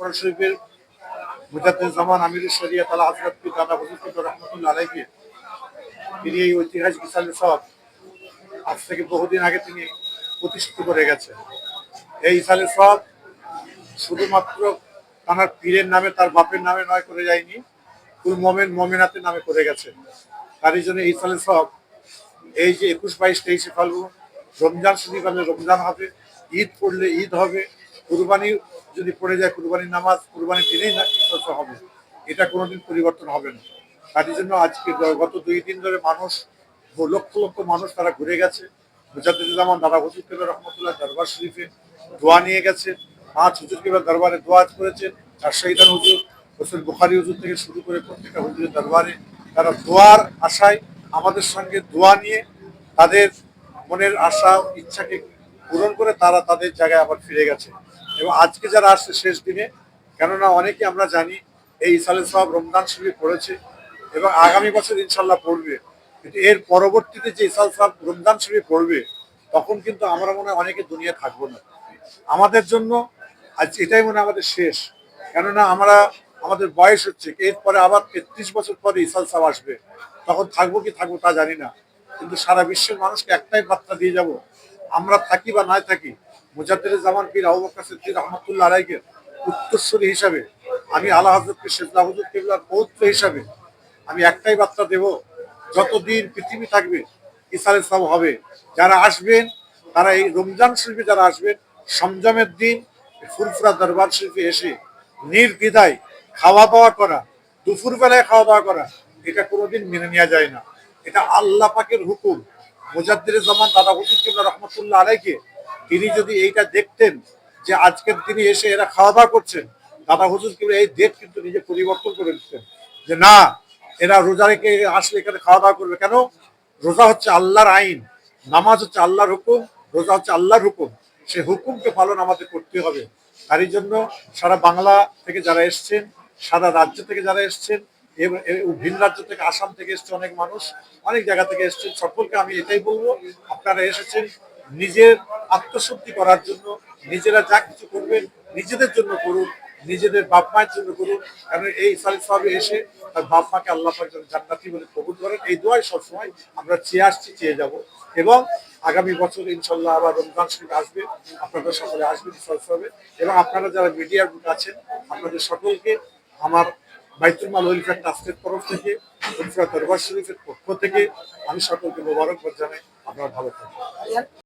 দরবার শরীফের মুজাদ্দিদুজ্জামান আমিরুশ শরিয়ত আলা হযরত পীর দাদা হুজুর কেবলা রাহমাতুল্লাহ আলাইহি তিনি এই ঐতিহাসিক ইসালে সওয়াব আজ থেকে বহুদিন আগে তিনি প্রতিষ্ঠিত করে গেছেন। এই ইসালে সওয়াব শুধুমাত্র তার পীরের নামে তার বাপের নামে নয় করে যায়নি, কুল মোমেন মোমেনাতের নামে করে গেছে। তারই জন্য এই ইসালে সওয়াব এই যে ২১, ২২, ২৩ ফাল্গুন রমজান শরীফ হলে রমজান হবে, ঈদ পড়লে ঈদ হবে, কুরবানি যদি পড়ে যায় কুরবানির নামাজ কুরবানির দিনেই না হবে, এটা কোনোদিন পরিবর্তন হবে না। তার জন্য আজকে গত ২ দিন ধরে মানুষ লক্ষ লক্ষ মানুষ তারা ঘুরে গেছে মুজাদ্দিদুজ্জামান দাদা হুজুর কেবলা রহমতুল্লাহ দরবার শরীফে দোয়া নিয়ে গেছে। ৫ হুজুর কেবলা দরবারে দোয়া করেছেন। আর শহীদান হুজুর হোসেন বুখারী হুজুর থেকে শুরু করে প্রত্যেকটা হুজুরের দরবারে তারা দোয়ার আশায় আমাদের সঙ্গে দোয়া নিয়ে তাদের মনের আশা ইচ্ছাকে পূরণ করে তারা তাদের জায়গায় আবার ফিরে গেছে। এবং আজকে যারা আসছে শেষ দিনে, কেননা অনেকে আমরা জানি এই ইসালে সওয়াব রমজান শরীফ পড়েছে এবং আগামী বছর ইনশাল্লাহ পড়বে, কিন্তু এর পরবর্তীতে যে ইসালে সওয়াব রমজান শরীফ পড়বে তখন কিন্তু আমরা মনে হয় অনেকে দুনিয়া থাকবো না। আমাদের জন্য আজ এটাই মনে হয় আমাদের শেষ, কেননা আমরা আমাদের বয়স হচ্ছে, এরপরে আবার ৩৩ বছর পরে ইসালে সওয়াব আসবে, তখন থাকবো কি থাকবো তা জানি না। কিন্তু সারা বিশ্বের মানুষকে একটাই বার্তা দিয়ে যাব, আমরা থাকি বা নাই থাকি মুজাদ্দিদুজ্জামান পীর আবু বকর সিদ্দিক রহমাতুল্লাহ আলাইহির উত্তরসূরি হিসাবে, আমি আলা হযরত পীর শেখ হুজুর কেবলার পৌত্র হিসাবে আমি একটাই বার্তা দেব, যতদিন পৃথিবী থাকবে ইসালে সওয়াব হবে। যারা আসবেন তারা এই রমজান শরীফে যারা আসবেন সংযমের দিন ফুরফুরা দরবার শরীফে এসে নির্দ্বিধায় খাওয়া দাওয়া করা, দুপুর বেলায় খাওয়া দাওয়া করা, এটা কোনোদিন মেনে নেওয়া যায় না। এটা আল্লাহ পাকের হুকুম। মুজাদ্দিদুজ্জামান দাদা হুজুর কেবলা রহমতুল্লাহ আলাইহি তিনি যদি এইটা দেখতেন যে আজকের দিনে এসে এরা খাওয়া দাওয়া করছেন, দাদা হুজুর কেবলা এই ডেট কিন্তু নিজে পরিবর্তন করে দিতেন যে না, এরা রোজা রেখে আসলে এখানে খাওয়া দাওয়া করবে কেন? রোজা হচ্ছে আল্লাহর আইন, নামাজ হচ্ছে আল্লাহর হুকুম, রোজা হচ্ছে আল্লাহর হুকুম, সে হুকুমকে পালন আমাদের করতে হবে। তারই জন্য সারা বাংলা থেকে যারা এসছেন, সারা রাজ্য থেকে যারা এসছেন, এবং ভিন রাজ্য থেকে আসাম থেকে এসছে অনেক মানুষ, অনেক জায়গা থেকে এসছেন, সকলকে আমি এটাই বলবো আপনারা এসেছেন নিজের আত্মশুদ্ধি করার জন্য। নিজেরা যা কিছু করবেন নিজেদের জন্য করুন, নিজেদের বাপ মায়ের জন্য করুন, কারণ এই ইসালে সওয়াবে এসে তার বাপ মাকে আল্লাহ পাক যেন জান্নাতি বলে কবুল করেন, এই দোয়াই সবসময় আমরা চেয়ে আসছি, চেয়ে যাব। এবং আগামী বছর ইনশাল্লাহ আবার রমজান শরীফ আসবে, আপনারা সকলে আসবেন ইসালে সওয়াবে। এবং আপনারা যারা মিডিয়ার বুক আছেন আপনাদের সকলকে আমার বাইতুল মাল ওয়েলফেয়ার ট্রাস্টের তরফ থেকে, ফুরফুরা দরবার শরীফের পক্ষ থেকে আমি সকলকে মোবারকবাদ জানাই। আপনারা ভালো থাকবেন।